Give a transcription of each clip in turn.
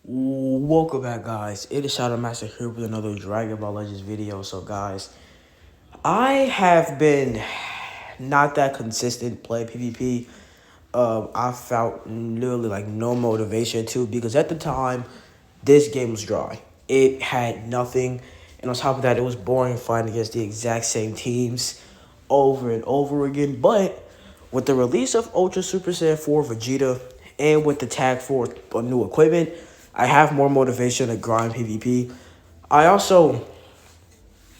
Welcome back, guys. It is Shadow Master here with another Dragon Ball Legends video. So, guys, I have been not that consistent playing PvP. I felt literally like no motivation to, because at the time, this game was dry. It had nothing, and on top of that, it was boring fighting against the exact same teams over and over again. But with the release of Ultra Super Saiyan 4 Vegeta and with the tag for new equipment, I have more motivation to grind PvP. I also,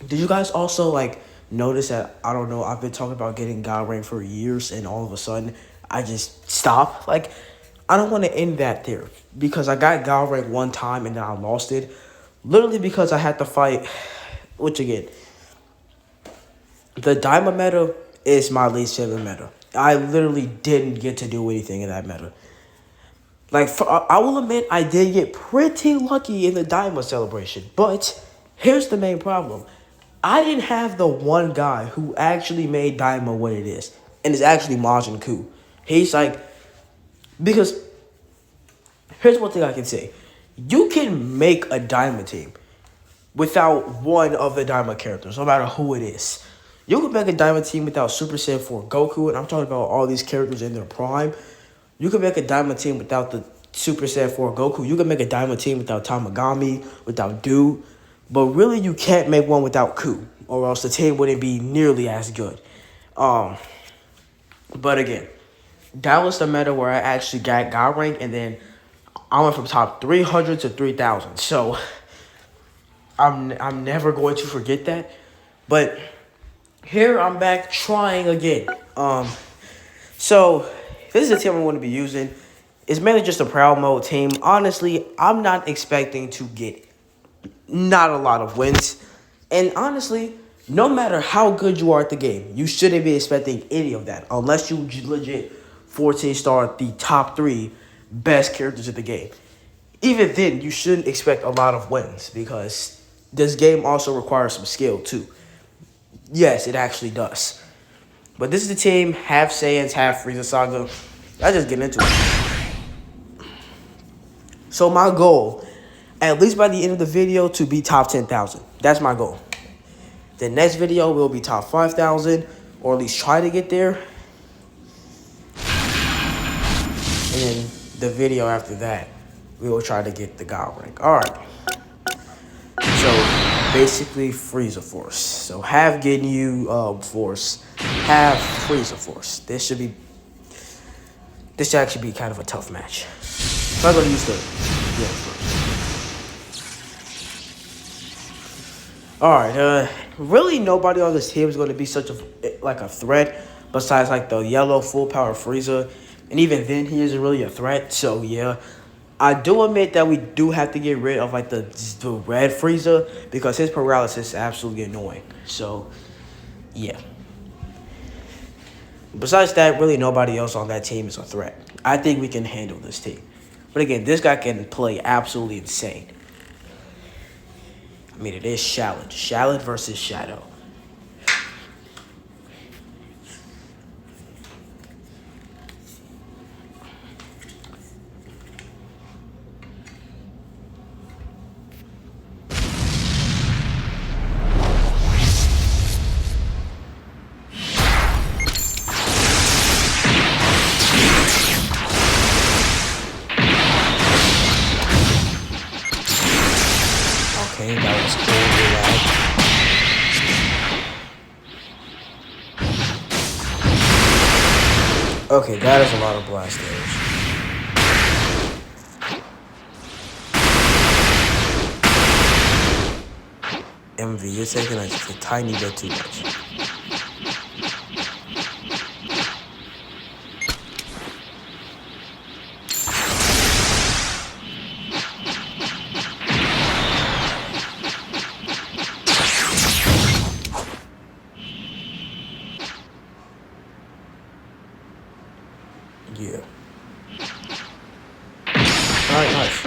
did you guys also like notice that, I don't know, I've been talking about getting God rank for years and all of a sudden I just stop? Like, I don't want to end that there because I got God rank one time and then I lost it. Literally because I had to fight, which again, the Daima meta is my least favorite meta. I literally didn't get to do anything in that meta. Like, I will admit, I did get pretty lucky in the Daima celebration. But here's the main problem. I didn't have the one guy who actually made Daima what it is. And it's actually Majin Ku. He's like, because here's one thing I can say. You can make a Daima team without one of the Daima characters, no matter who it is. You can make a Daima team without Super Saiyan 4 Goku, and I'm talking about all these characters in their prime. You can make a Diamond team without the Super Saiyan 4 Goku. You can make a Diamond team without Tamagami, without Do. But really, you can't make one without Ku, or else the team wouldn't be nearly as good. But again, that was the meta where I actually got God rank, and then I went from top 300 to 3,000. So I'm never going to forget that. But here I'm back trying again. So this is a team I'm going to be using. It's mainly just a proud mode team. Honestly, I'm not expecting to get not a lot of wins. And honestly, no matter how good you are at the game, you shouldn't be expecting any of that unless you legit 14-star the top 3 best characters in the game. Even then, you shouldn't expect a lot of wins because this game also requires some skill too. Yes, it actually does. But this is the team, half Saiyans, half Frieza Saga. I just get into it. So my goal, at least by the end of the video, to be top 10,000. That's my goal. The next video will be top 5,000, or at least try to get there. And then the video after that, we will try to get the God rank. Alright. So basically Frieza Force. So have Ginyu Force, have Frieza Force. This should actually be kind of a tough match. So I'm gonna use the first. Alright, really nobody on this team is gonna be such a threat besides like the yellow full power Frieza. And even then he isn't really a threat, so yeah. I do admit that we do have to get rid of like the red Frieza because his paralysis is absolutely annoying. So yeah. Besides that, really nobody else on that team is a threat. I think we can handle this team. But again, this guy can play absolutely insane. I mean, it is Shallot. Shallot versus Shadow. Okay, that was cool. Okay, that is a lot of blast damage. MV, you're taking a tiny bit too much. Yeah. Alright, nice.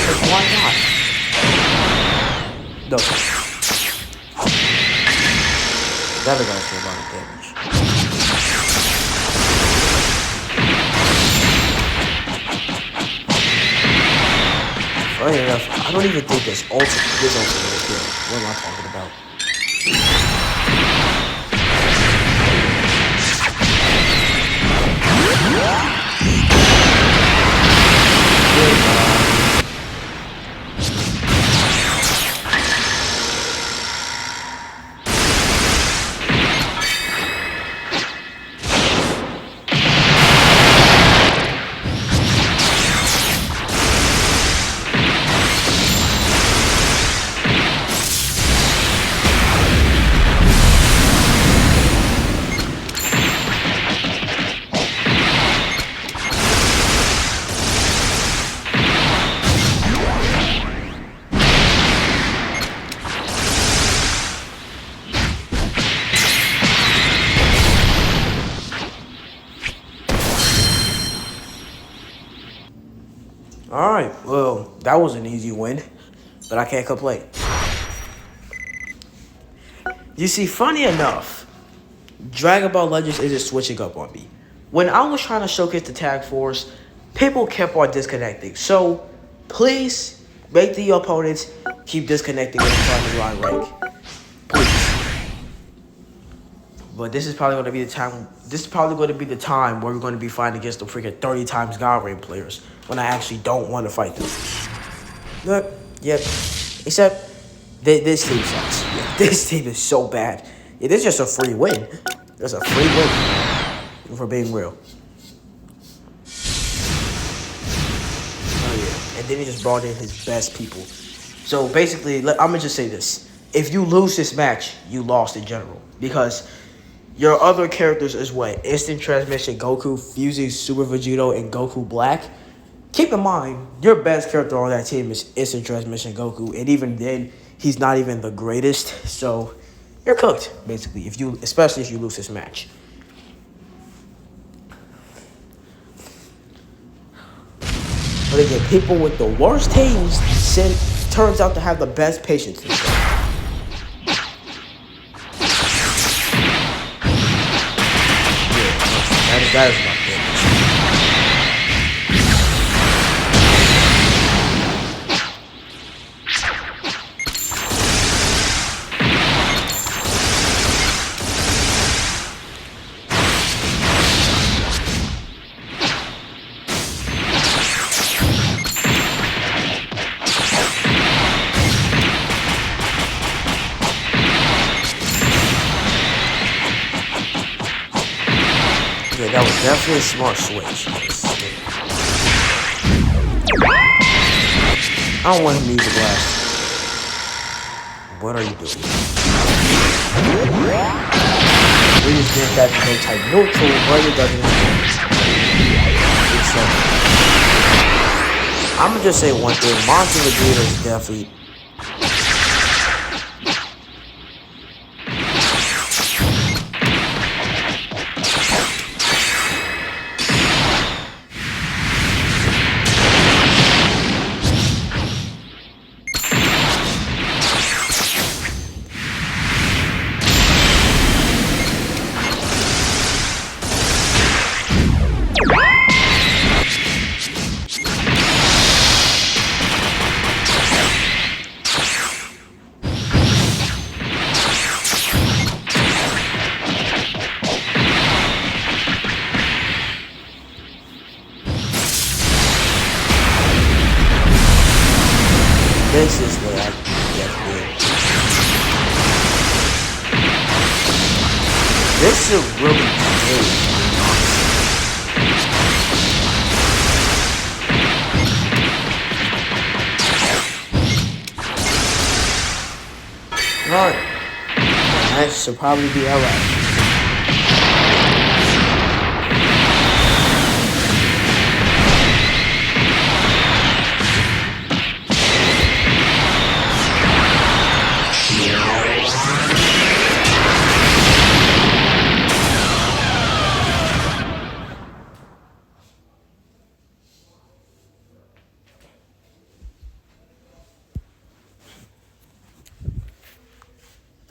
Because why not? No. That other guy's doing a lot of damage. Funny enough, I don't even think this ultimate will kill. What am I talking about? Alright, well, that was an easy win, but I can't complain. You see, funny enough, Dragon Ball Legends isn't switching up on me. When I was trying to showcase the Tag Force, people kept on disconnecting. So, please make the opponents keep disconnecting when trying to grind rank. Please. But this is probably going to be the time. This is probably going to be the time where we're going to be fighting against the freaking 30 times God rank players when I actually don't want to fight them. Look, yep. Except this team sucks. Yeah, this team is so bad. Yeah, this is just a free win. It's a free win. For being real. Oh yeah, and then he just brought in his best people. So basically, I'm gonna just say this: if you lose this match, you lost in general because your other characters is what? Instant Transmission Goku, fusing Super Vegito, and Goku Black. Keep in mind, your best character on that team is Instant Transmission Goku, and even then, he's not even the greatest. So you're cooked, basically. Especially if you lose this match. But again, people with the worst teams turns out to have the best patience. Yeah, that is my thing. Yeah, that was definitely a smart switch. I don't want him to use the blast. What are you doing? We just did that to go type neutral, but it doesn't I'm gonna just say one thing. Monster Vegeta is definitely this is what I get here. This should really be good. Alright. That should probably be alright.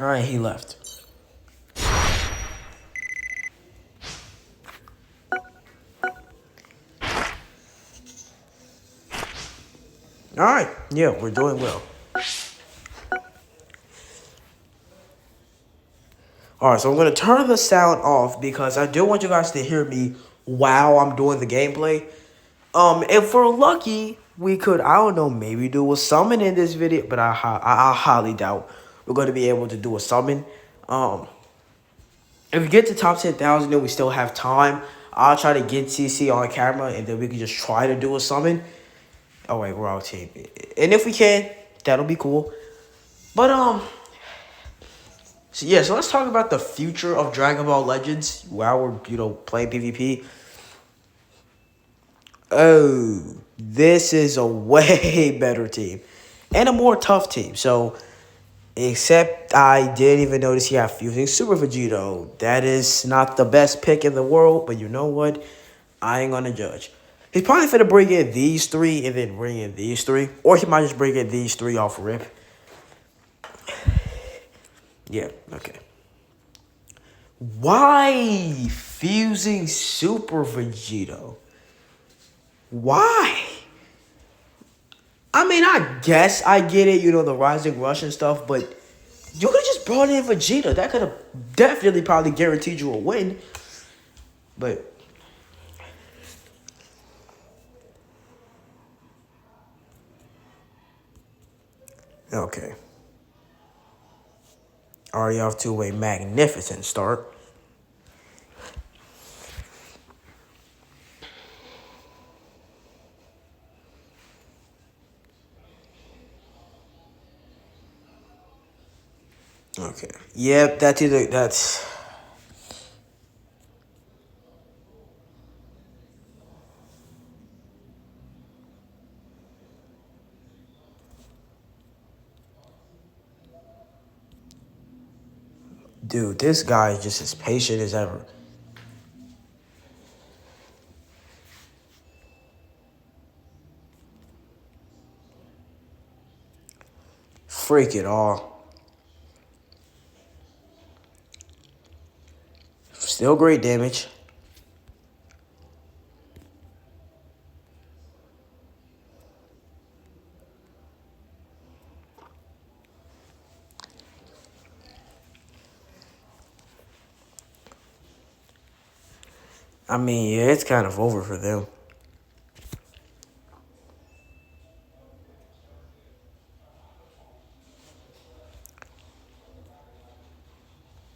All right, he left. All right, yeah, we're doing well. All right, so I'm going to turn the sound off because I do want you guys to hear me while I'm doing the gameplay. If we're lucky, we could, I don't know, maybe do a summon in this video, but I highly doubt we're going to be able to do a summon. If we get to top 10,000 and we still have time, I'll try to get CC on camera and then we can just try to do a summon. Oh, wait, we're out team. And if we can, that'll be cool. But, so yeah, so let's talk about the future of Dragon Ball Legends while we're, playing PvP. Oh, this is a way better team. And a more tough team. So, except I didn't even notice he had Fusing Super Vegito. That is not the best pick in the world, but you know what? I ain't gonna judge. He's probably finna bring in these three and then bring in these three. Or he might just bring in these three off rip. Yeah, okay. Why Fusing Super Vegito? Why? I mean, I guess I get it, the Rising Rush and stuff, but you could have just brought in Vegeta. That could have definitely probably guaranteed you a win. But okay. Already off to a magnificent start. Okay. Yep, that's dude, this guy is just as patient as ever. Freak it all. Still great damage. I mean, yeah, it's kind of over for them.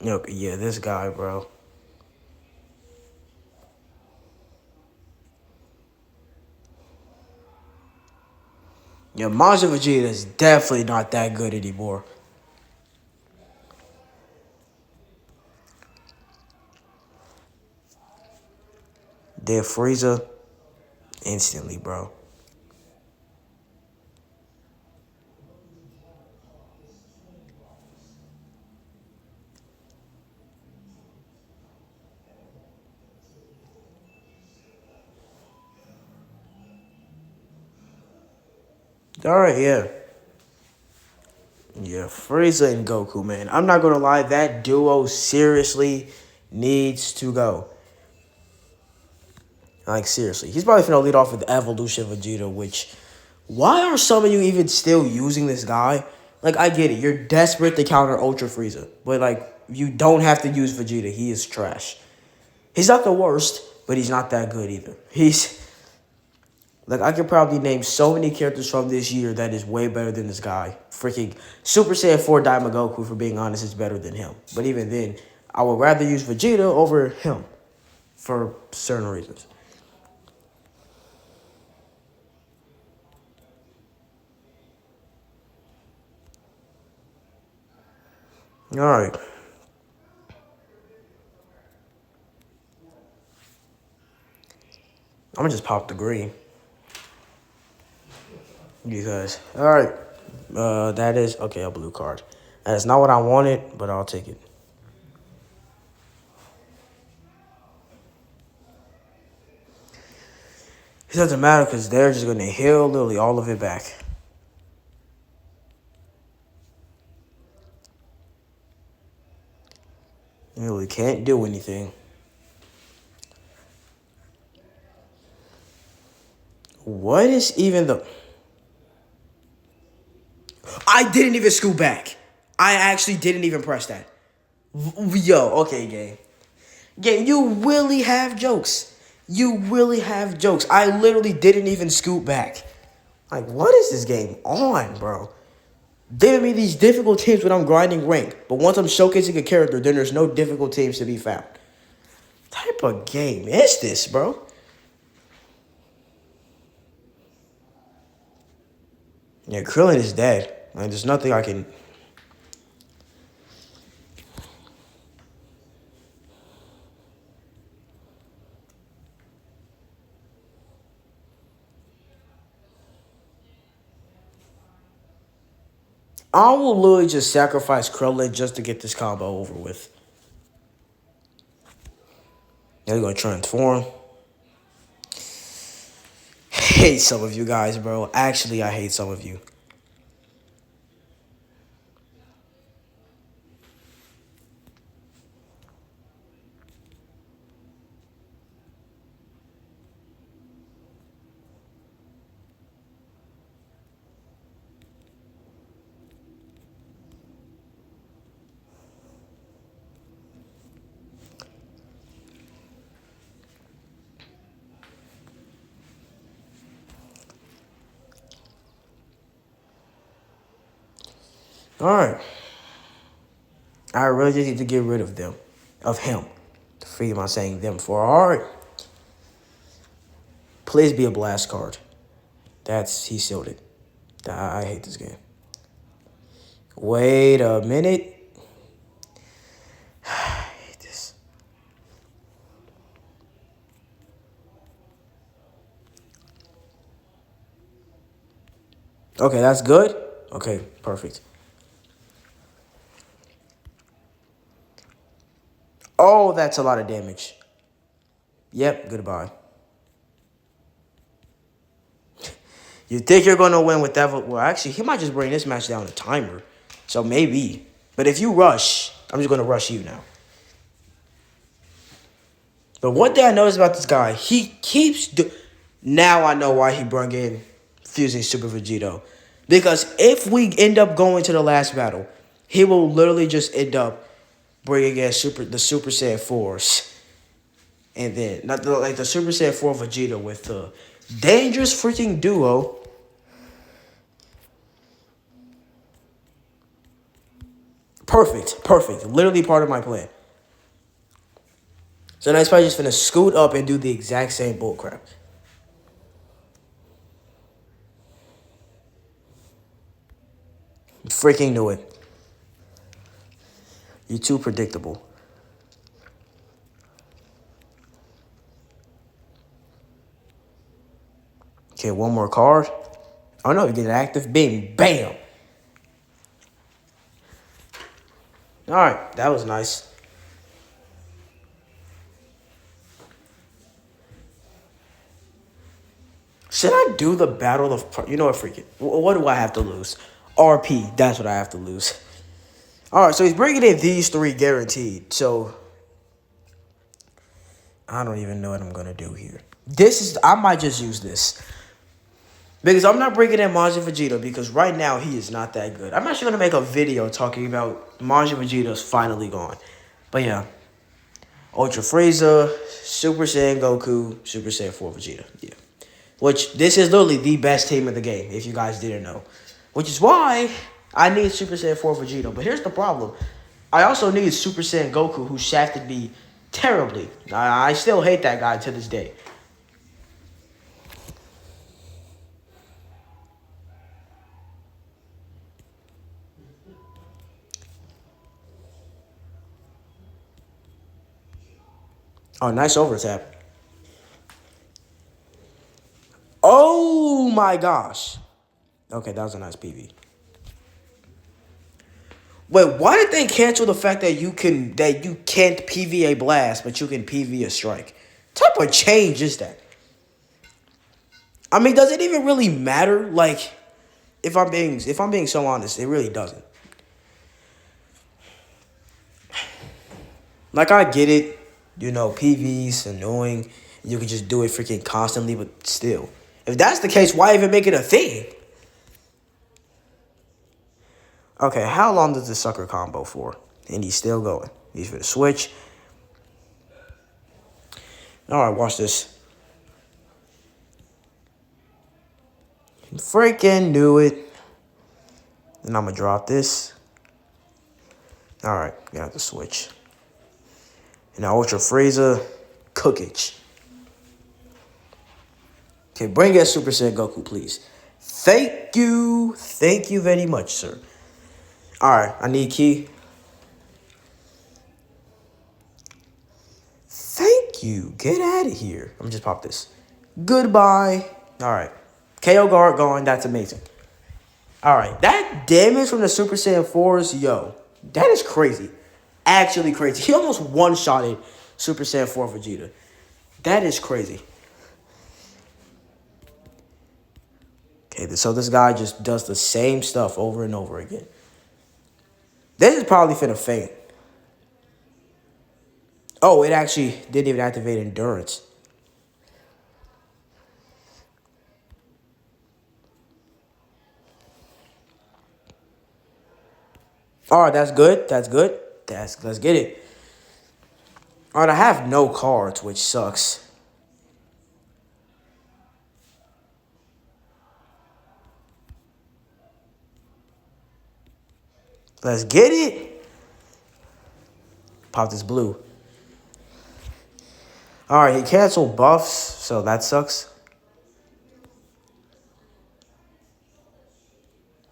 Okay, yeah, this guy, bro. Yeah, Majin Vegeta is definitely not that good anymore. Dead Frieza instantly, bro. All right, yeah. Yeah, Frieza and Goku, man. I'm not going to lie. That duo seriously needs to go. Like, seriously. He's probably going to lead off with Evolution Vegeta, which... Why are some of you even still using this guy? Like, I get it. You're desperate to counter Ultra Frieza. But, like, you don't have to use Vegeta. He is trash. He's not the worst, but he's not that good either. He's... Like, I could probably name so many characters from this year that is way better than this guy. Freaking Super Saiyan 4 Daimagoku, for being honest, is better than him. But even then, I would rather use Vegeta over him for certain reasons. All right. I'm going to just pop the green. Because, all right. That is, okay, a blue card. That is not what I wanted, but I'll take it. It doesn't matter because they're just going to heal literally all of it back. Really can't do anything. What is even the... I didn't even scoot back. I actually didn't even press that. Yo, okay, game. Game, you really have jokes. You really have jokes. I literally didn't even scoot back. Like, what is this game on, bro? Giving me these difficult teams when I'm grinding rank. But once I'm showcasing a character, then there's no difficult teams to be found. What type of game is this, bro? Yeah, Krillin is dead. Like, there's nothing I can... I will literally just sacrifice Krillin just to get this combo over with. They're gonna transform. Hate some of you guys, bro. Actually, I hate some of you. Alright. I really just need to get rid of them. Of him. The freedom I'm saying them for. Alright. Please be a blast card. He sealed it. I hate this game. Wait a minute. I hate this. Okay, that's good. Okay, perfect. Oh, that's a lot of damage. Yep, goodbye. You think you're going to win with that? Well, actually, he might just bring this match down to timer. So maybe. But if you rush, I'm just going to rush you now. But one thing I noticed about this guy, he keeps... Now I know why he brought in Fusing Super Vegito. Because if we end up going to the last battle, he will literally just end up bringing in the Super Saiyan 4s. And then, like the Super Saiyan 4 Vegeta with the dangerous freaking duo. Perfect. Literally part of my plan. So now he's probably just finna scoot up and do the exact same bullcrap. Freaking knew it. You're too predictable. Okay, one more card. Oh no, you get an active beam. Bam! Alright, that was nice. Should I do the battle of... You know what, freak it. What do I have to lose? RP, that's what I have to lose. Alright, so he's bringing in these three guaranteed. So, I don't even know what I'm going to do here. I might just use this. Because I'm not bringing in Majin Vegeta because right now he is not that good. I'm actually going to make a video talking about Majin Vegeta's finally gone. But yeah. Ultra Frieza, Super Saiyan Goku, Super Saiyan 4 Vegeta. Yeah. Which, this is literally the best team in the game, if you guys didn't know. Which is why I need Super Saiyan 4 Vegeta. But here's the problem. I also need Super Saiyan Goku, who shafted me terribly. I still hate that guy to this day. Oh, nice overtap. Oh my gosh. Okay, that was a nice PV. Wait, why did they cancel the fact that you can't PV a blast, but you can PV a strike? What type of change is that? I mean, does it even really matter? Like, if I'm being so honest, it really doesn't. Like, I get it. You know, PV's annoying. You can just do it freaking constantly, but still. If that's the case, why even make it a thing? Okay, how long does the sucker combo for? And he's still going. He's for the switch. All right, watch this. Freaking knew it. Then I'm going to drop this. All right, got the switch. And now Ultra Frieza, cookage. Okay, bring us Super Saiyan Goku, please. Thank you. Thank you very much, sir. All right, I need key. Thank you. Get out of here. Let me just pop this. Goodbye. All right. KO guard gone. That's amazing. All right. That damage from the Super Saiyan 4s, yo, that is crazy. Actually crazy. He almost one-shotted Super Saiyan 4 Vegeta. That is crazy. Okay, so this guy just does the same stuff over and over again. This is probably finna faint. Oh, it actually didn't even activate endurance. All right, that's good. That's good. Let's get it. All right, I have no cards, which sucks. Let's get it. Pop this blue. All right, he canceled buffs, so that sucks.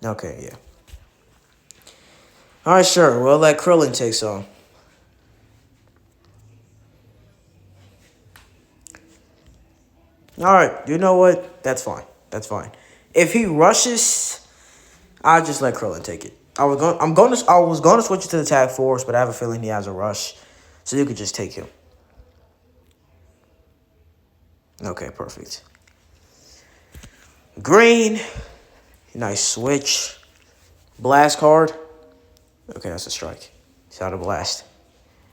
Okay, yeah. All right, sure. We'll let Krillin take some. All right, you know what? That's fine. That's fine. If he rushes, I'll just let Krillin take it. I was going to switch it to the Tag Force, but I have a feeling he has a rush, so you could just take him. Okay, perfect. Green, nice switch. Blast card. Okay, that's a strike. It's not a blast.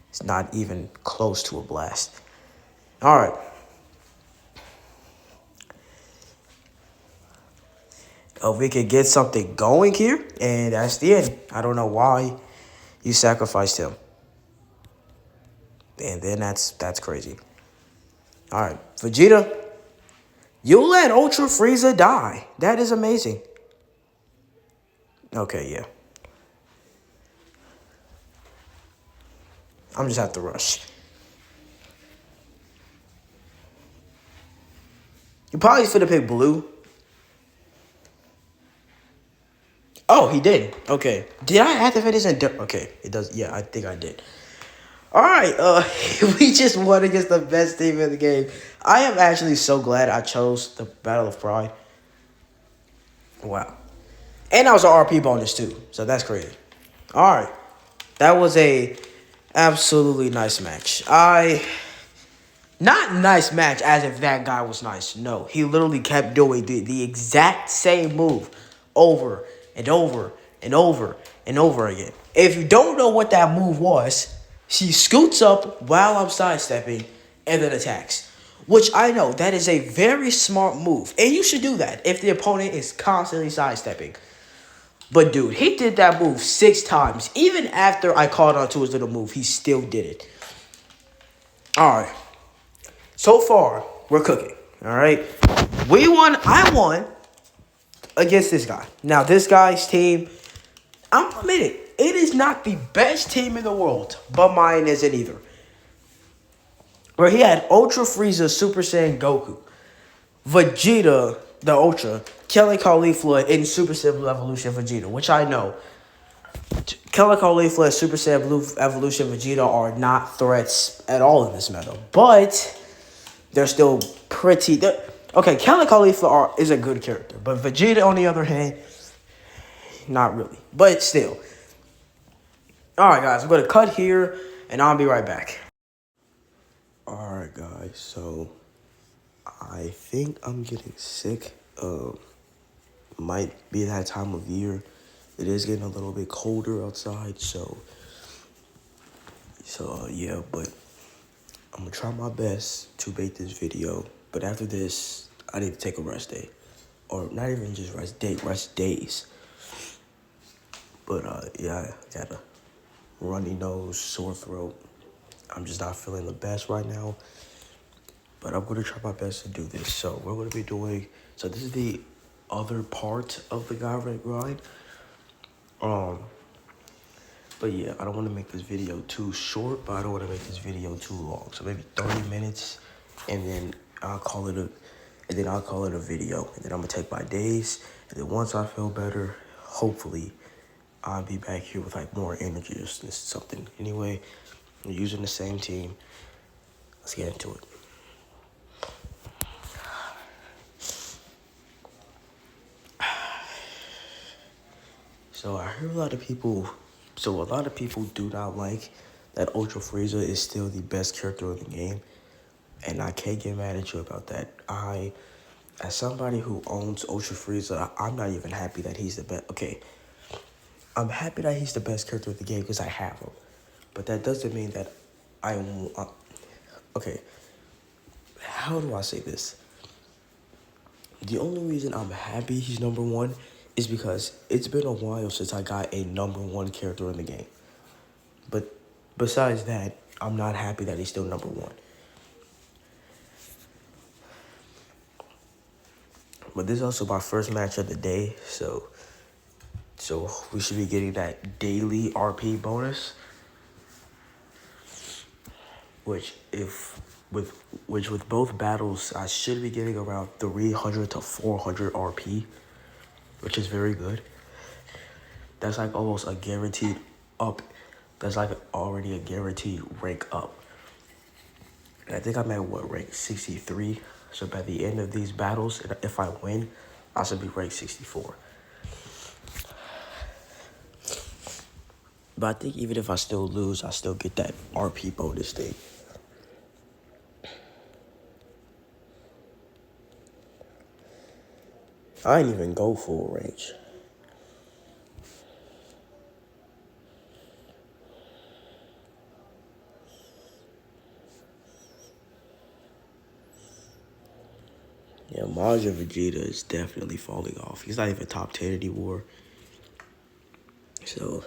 It's not even close to a blast. All right. If we could get something going here, and that's the end. I don't know why you sacrificed him. And then that's crazy. All right, Vegeta, you let Ultra Frieza die. That is amazing. Okay, yeah. I'm just have to rush. You probably should have picked blue. Oh, he did. Okay. Did I activate his endurance? Okay, it does. Yeah, I think I did. All right. We just won against the best team in the game. I am actually so glad I chose the Battle of Pride. Wow. And I was an RP bonus too, so that's crazy. All right. That was a absolutely nice match. Not nice match as if that guy was nice. No, he literally kept doing the exact same move over and over and over and over again. If you don't know what that move was, she scoots up while I'm sidestepping and then attacks. Which I know, that is a very smart move. And you should do that if the opponent is constantly sidestepping. But dude, he did that move 6 times. Even after I called on to his little move, he still did it. Alright. So far, we're cooking. Alright. We won. I won against this guy. Now, this guy's team, I'm admitting, it is not the best team in the world. But mine isn't either. Where he had Ultra Frieza, Super Saiyan Goku, Vegeta, the Ultra, Kelly Caulifla, and Super Saiyan Blue Evolution Vegeta, which I know. Kelly Caulifla and Super Saiyan Blue Evolution Vegeta are not threats at all in this meta. But they're still pretty... Okay, Kelly Caulifla is a good character. But Vegeta, on the other hand, not really. But still. Alright, guys. I'm going to cut here, and I'll be right back. Alright, guys. So, I think I'm getting sick. Might be that time of year. It is getting a little bit colder outside, so So yeah, but I'm gonna try my best to make this video. But after this, I need to take a rest day, or not even just rest day, rest days. But yeah, I got a runny nose, sore throat. I'm just not feeling the best right now. But I'm gonna try my best to do this. So we're gonna be doing. So this is the other part of the government grind. But yeah, I don't want to make this video too short, but I don't want to make this video too long. So maybe 30 minutes, and then I'll call it a video. And then I'm gonna take my days, and then once I feel better, hopefully, I'll be back here with like more energy or something. Anyway, we're using the same team. Let's get into it. So I heard a lot of people do not like that Ultra Frieza is still the best character in the game. And I can't get mad at you about that. As somebody who owns Ultra Frieza, I'm not even happy that he's the best. Okay, I'm happy that he's the best character in the game because I have him. But that doesn't mean that okay, how do I say this? The only reason I'm happy he's number one is because it's been a while since I got a number one character in the game. But besides that, I'm not happy that he's still number one. But this is also my first match of the day, so we should be getting that daily RP bonus, which with both battles I should be getting around 300 to 400 RP, which is very good. That's like almost a guaranteed up. That's like already a guaranteed rank up. And I think I'm at rank 63. So by the end of these battles, if I win, I should be rank 64. But I think even if I still lose, I still get that RP bonus thing. I ain't even go full range. Yeah, Majin Vegeta is definitely falling off. He's not even top 10 anymore. So,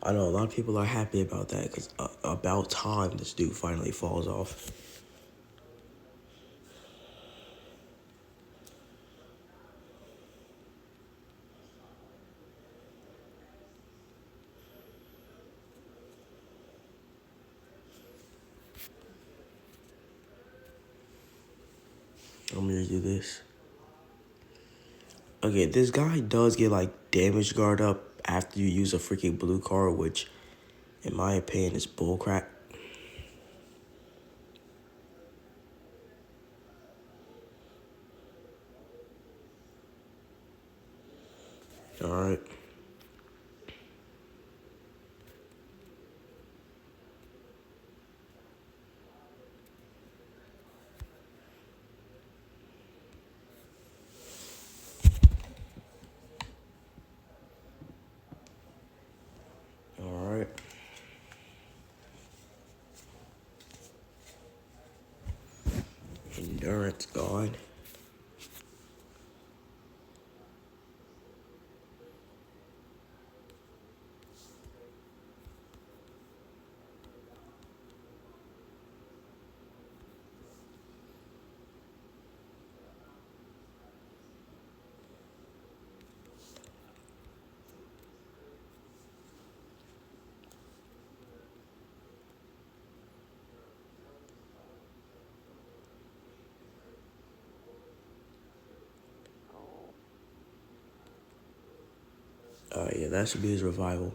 I know a lot of people are happy about that because about time this dude finally falls off. I'm gonna do this. Okay, this guy does get like damage guard up after you use a freaking blue card, which in my opinion is bullcrap. Alright. Alright. Endurance gone. Yeah, that should be his revival.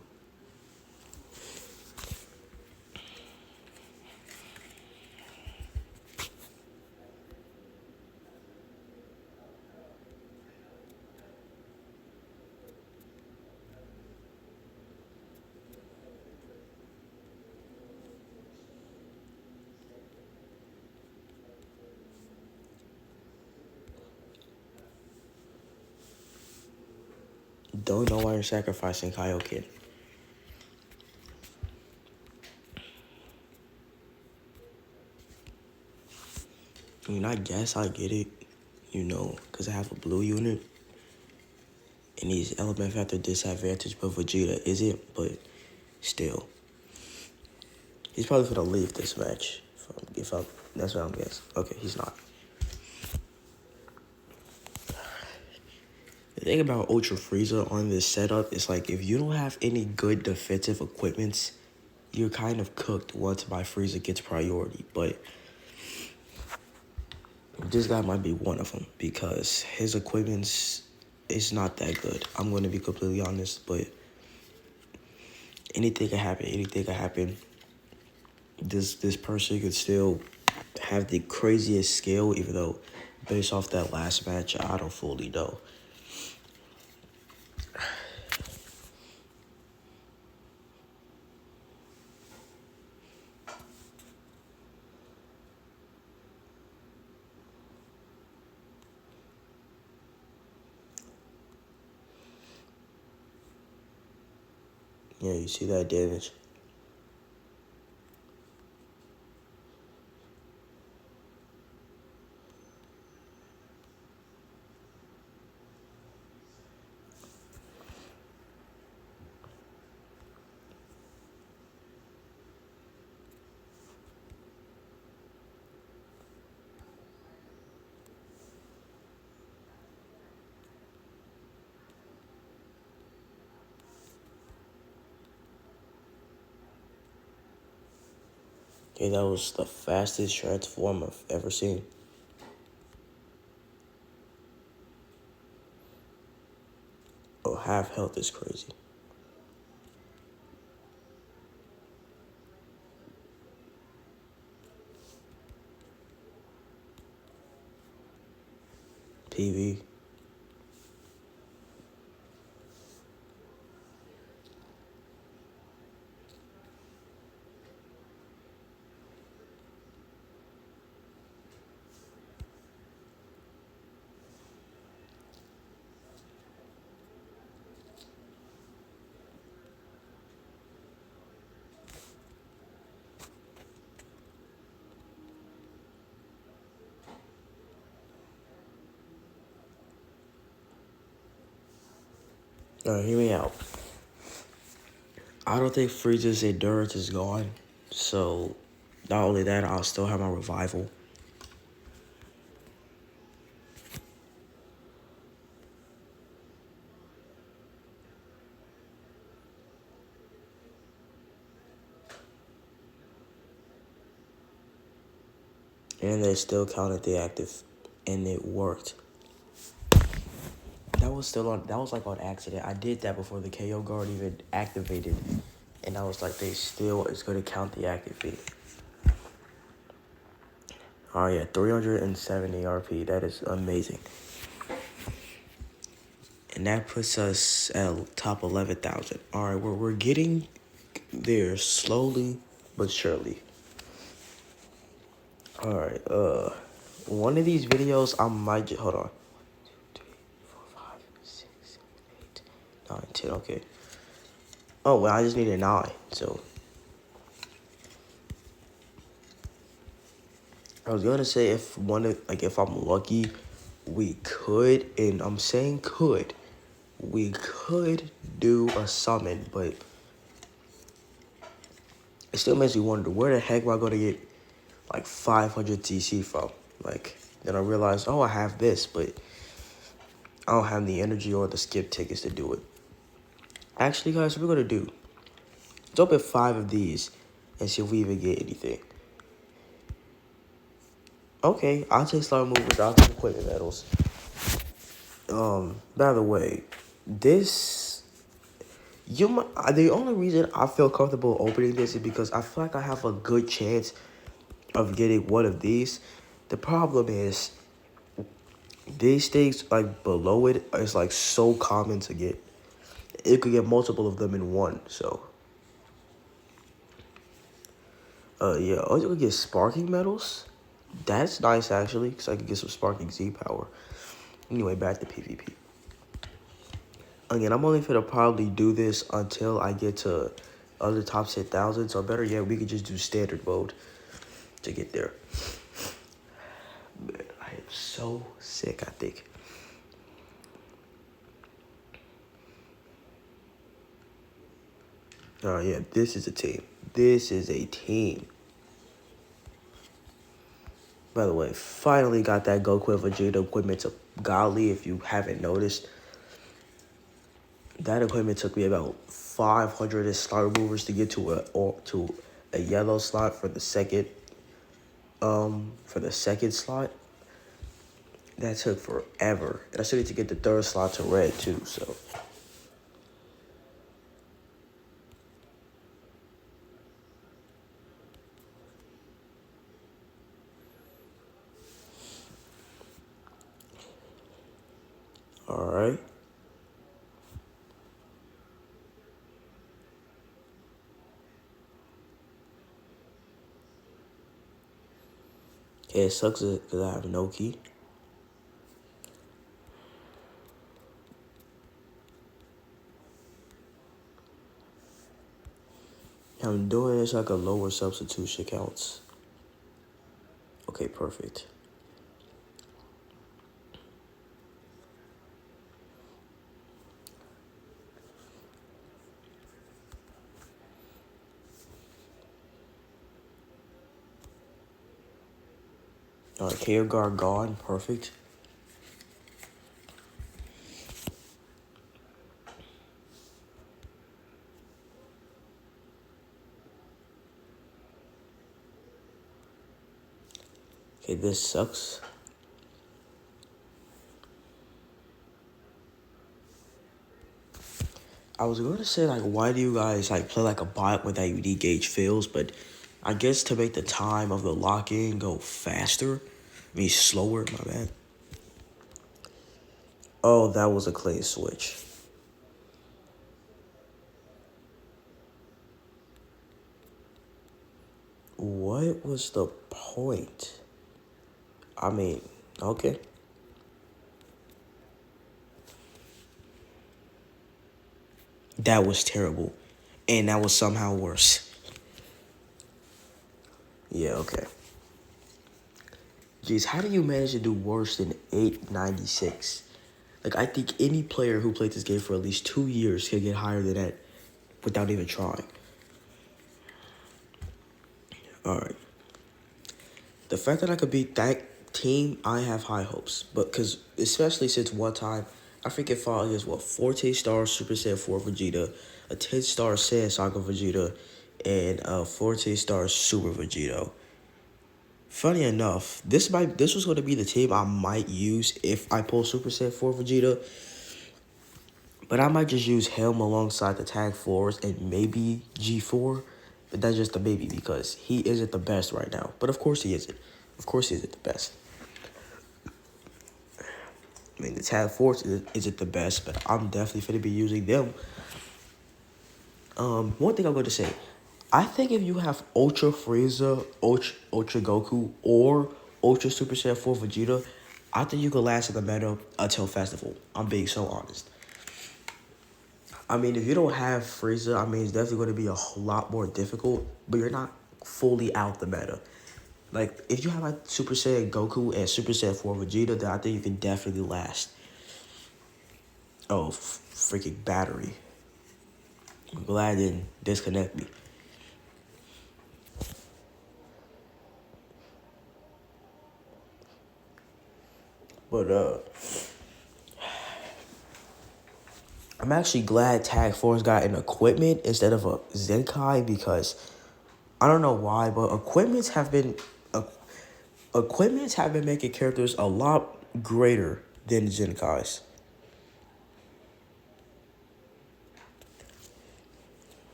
Don't know why you're sacrificing Kaioken. I mean, I guess I get it, you know, because I have a blue unit. And he's element factor disadvantage, but Vegeta isn't, but still. He's probably gonna leave this match. If I'm that's what I'm guessing. Okay, he's not. The thing about Ultra Frieza on this setup is like if you don't have any good defensive equipments, you're kind of cooked once my Frieza gets priority. But this guy might be one of them because his equipments is not that good. I'm going to be completely honest, but anything can happen. Anything can happen. This person could still have the craziest skill, even though based off that last match, I don't fully know. Yeah, you see that damage? Okay, that was the fastest transform I've ever seen. Oh, half health is crazy. PV. Alright, hear me out. I don't think Frieza's endurance is gone. So, not only that, I'll still have my revival. And they still counted the active. And it worked. That was like on accident. I did that before the KO guard even activated. And I was like, they still is gonna count the active feed. Oh yeah, 370 RP. That is amazing. And that puts us at top 11,000. All right, we're getting there slowly but surely. All right, one of these videos I might just, hold on. 1, 2, 3, 4, 5, 6, 7, 8, 9, 10. Okay. Oh well, I just need a 9. So I was gonna say if I'm lucky, we could, and I'm saying could. We could do a summon, but it still makes me wonder, where the heck am I going to get, like, 500 TC from? Like, then I realized, oh, I have this, but I don't have the energy or the skip tickets to do it. Actually, guys, what we're going to do, let's open 5 of these and see if we even get anything. Okay, I'll take Star Movers, I'll take Equipment Medals. By the way, this... the only reason I feel comfortable opening this is because I feel like I have a good chance of getting one of these. The problem is these things like below it is like so common to get. You could get multiple of them in one. So yeah, or you could get sparking medals. That's nice actually, because I could get some sparking Z power. Anyway, back to PvP. Again, I'm only gonna probably do this until I get to other top 10,000. So better yet, we could just do standard mode to get there. so sick, I think. Oh, yeah, this is a team. This is a team. By the way, finally got that Goku and Vegeta equipment to Godly, if you haven't noticed. That equipment took me about 500 star movers to get to a yellow slot for the second slot. That took forever. And I still need to get the third slot to red too, so. Alright. Yeah, it sucks because I have no key. I'm doing this like a lower substitution counts. Okay, perfect. Alright, Care Guard gone. Perfect. Okay, this sucks. I was going to say, like, why do you guys, like, play like a bot with that UD gauge fails, but I guess to make the time of the lock-in go faster, slower, my bad. Oh, that was a clean switch. What was the point? I mean, okay. That was terrible. And that was somehow worse. Yeah, okay. Jeez, how do you manage to do worse than 896? Like, I think any player who played this game for at least 2 years can get higher than that without even trying. Alright. The fact that I could beat that team, I have high hopes. But because, especially since one time, I freaking fought against, 14-star Super Saiyan 4 Vegeta, a 10-star Saiyan Saga Vegeta, and a 14-star Super Vegito. Funny enough, this was going to be the team I might use if I pull Super Saiyan 4 Vegeta. But I might just use him alongside the Tag Force and maybe G4. But that's just a maybe because he isn't the best right now. But of course he isn't. Of course he isn't the best. I mean, the Tag Force isn't the best, but I'm definitely going to be using them. One thing I'm going to say. I think if you have Ultra Frieza, Ultra Goku, or Ultra Super Saiyan 4 Vegeta, I think you could last in the meta until Festival. I'm being so honest. I mean, if you don't have Frieza, I mean, it's definitely going to be a lot more difficult, but you're not fully out the meta. Like, if you have like Super Saiyan Goku and Super Saiyan 4 Vegeta, then I think you can definitely last. Oh, freaking battery. I'm glad it didn't disconnect me. But, I'm actually glad Tag Force got an equipment instead of a Zenkai because I don't know why, but equipments have been making characters a lot greater than Zenkais.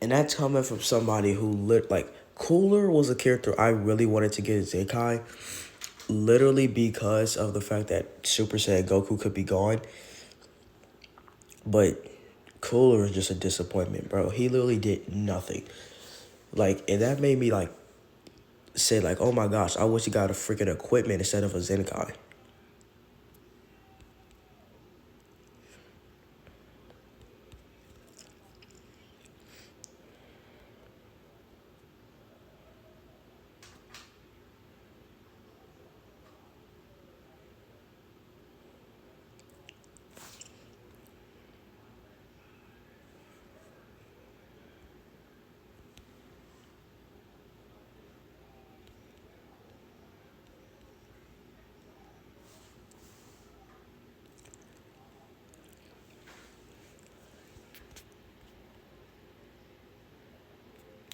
And that's coming from somebody who Cooler was a character I really wanted to get in Zenkai, literally because of the fact that Super Saiyan Goku could be gone. But Cooler is just a disappointment, bro. He literally did nothing. Like, and that made me say oh my gosh, I wish he got a freaking equipment instead of a Zenkai.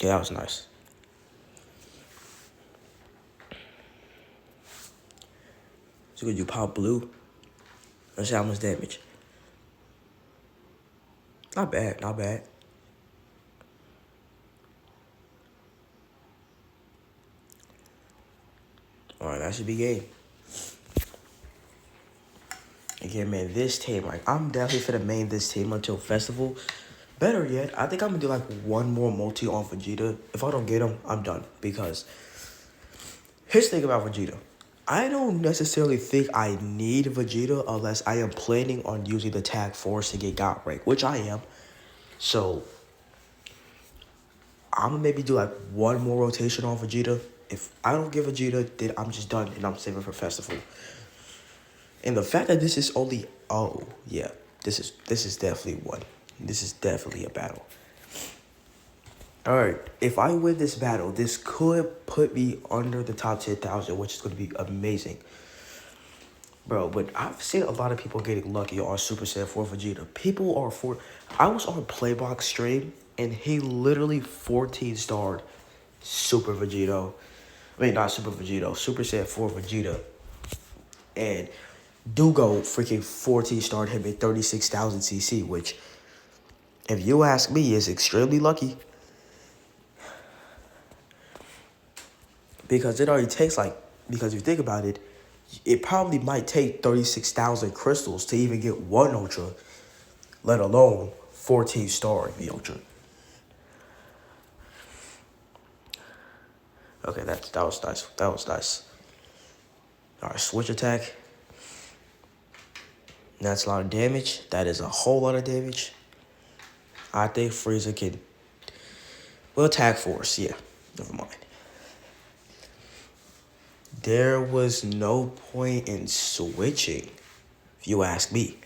Yeah, that was nice. So could you pop blue? Let's see how much damage. Not bad, not bad. Alright, that should be game. Again, man, this team, like, I'm definitely finna main this team until Festival. Better yet, I think I'm gonna do, like, one more multi on Vegeta. If I don't get him, I'm done. Because, here's the thing about Vegeta. I don't necessarily think I need Vegeta unless I am planning on using the Tag Force to get God Rank, which I am. So, I'm gonna maybe do, like, one more rotation on Vegeta. If I don't get Vegeta, then I'm just done and I'm saving for Festival. And the fact that this is only, oh, yeah, this is definitely one. This is definitely a battle. All right, if I win this battle, this could put me under the top 10,000, which is going to be amazing. Bro, but I've seen a lot of people getting lucky on Super Saiyan 4 Vegeta. People are I was on Playbox stream, and he literally 14-starred Super Vegito. I mean, not Super Vegito, Super Saiyan 4 Vegeta. And Dugo freaking 14-starred him at 36,000 CC, which, if you ask me, is extremely lucky. Because it already takes, like, because if you think about it, it probably might take 36,000 crystals to even get one Ultra, let alone 14-star the Ultra. Okay, that was nice. That was nice. All right, switch attack. That's a lot of damage. That is a whole lot of damage. I think Frieza can... Well, attack force, yeah. Never mind. There was no point in switching, if you ask me.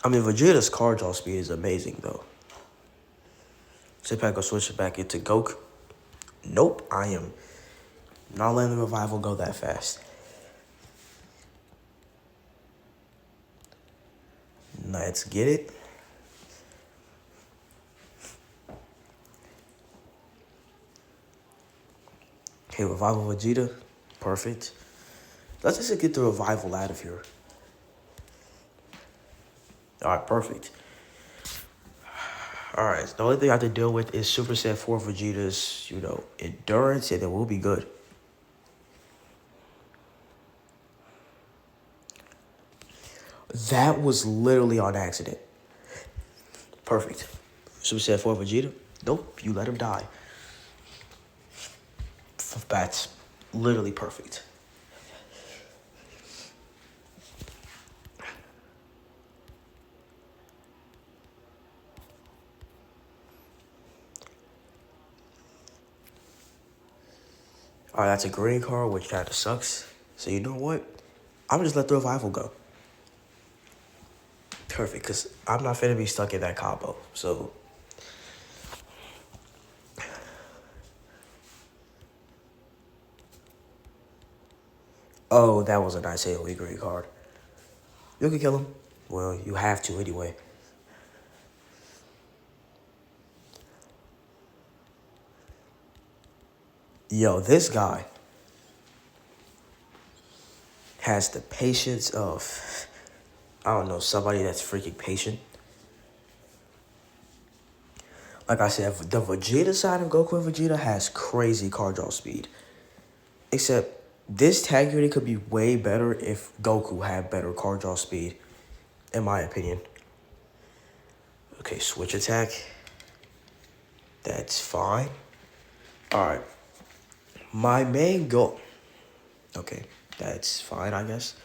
I mean, Vegeta's card draw speed is amazing, though. Sit back or switch it back into Goku. Nope, I am not letting the revival go that fast. Let's get it. Okay, revival Vegeta. Perfect. Let's just get the revival out of here. Alright, perfect. Alright, the only thing I have to deal with is Super Saiyan 4 Vegeta's, endurance, and then we'll be good. That was literally on accident. Perfect. Super Saiyan 4 Vegeta. Nope, you let him die. That's literally perfect. Alright, that's a green card, which kind of sucks. So you know what? I'm just let the revival go. Perfect, because I'm not finna be stuck in that combo. So... Oh, that was a nice AoE green card. You can kill him. Well, you have to anyway. Yo, this guy has the patience of, I don't know, somebody that's freaking patient. Like I said, the Vegeta side of Goku and Vegeta has crazy card draw speed. Except, this tag unit could be way better if Goku had better card draw speed, in my opinion. Okay, switch attack. That's fine. Alright. My main goal... Okay, that's fine, I guess.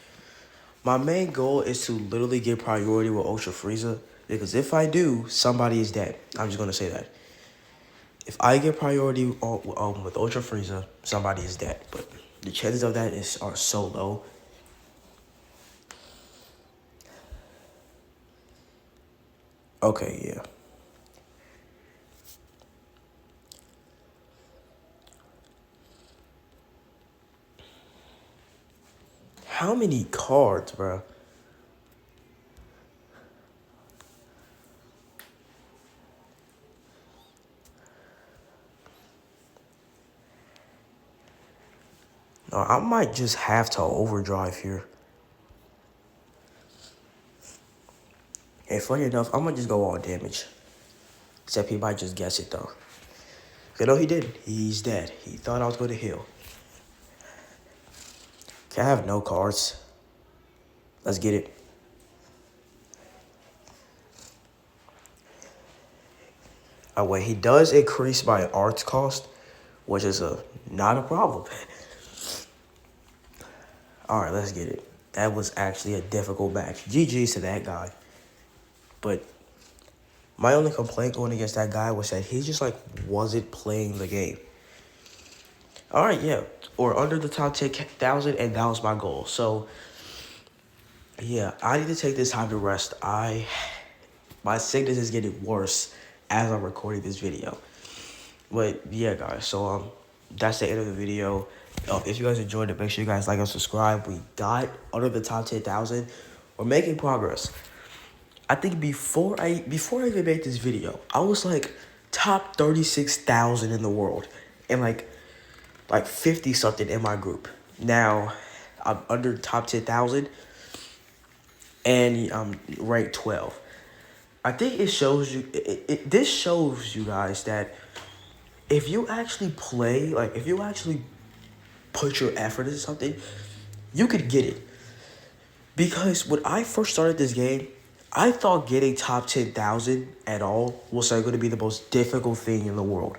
My main goal is to literally get priority with Ultra Frieza. Because if I do, somebody is dead. I'm just going to say that. If I get priority with Ultra Frieza, somebody is dead. But the chances of that are so low. Okay, yeah. How many cards, bro? I might just have to overdrive here. And funny enough, I'm gonna just go all damage. Except he might just guess it though. No, he didn't. He's dead. He thought I was going to heal. Okay, I have no cards. Let's get it. Oh, wait, he does increase my arts cost, which is not a problem. All right, let's get it. That was actually a difficult match. GG's to that guy. But my only complaint going against that guy was that he just, like, wasn't playing the game. All right, yeah. Or under the top 10,000, and that was my goal. So, yeah, I need to take this time to rest. My sickness is getting worse as I'm recording this video. But, yeah, guys. So, that's the end of the video. If you guys enjoyed it, make sure you guys like and subscribe. We got under the top 10,000. We're making progress. I think before I even made this video, I was like top 36,000 in the world and like 50 something in my group. Now I'm under top 10,000 and I'm ranked 12. I think it shows you. This shows you guys that if you actually play, like if you actually put your effort into something, you could get it. Because when I first started this game, I thought getting top 10,000 at all was like going to be the most difficult thing in the world.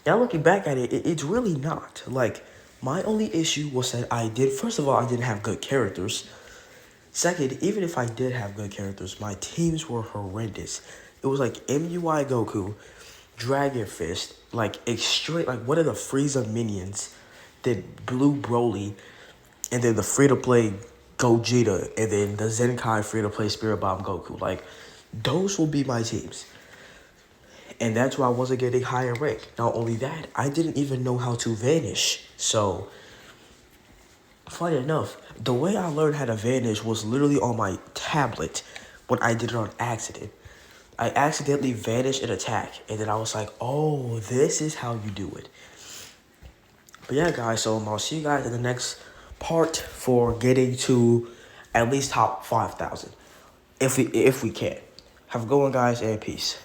Now looking back at it, it's really not. Like, my only issue was that first of all, I didn't have good characters. Second, even if I did have good characters, my teams were horrendous. It was like MUI Goku, Dragon Fist, like one of the Frieza minions, then Blue Broly, and then the free-to-play Gogeta, and then the Zenkai free-to-play Spirit Bomb Goku. Like, those will be my teams. And that's why I wasn't getting higher rank. Not only that, I didn't even know how to vanish. So, funny enough, the way I learned how to vanish was literally on my tablet when I did it on accident. I accidentally vanished an attack, and then I was like, oh, this is how you do it. But yeah, guys, so I'll see you guys in the next part for getting to at least top 5,000. If we can. Have a good one, guys, and peace.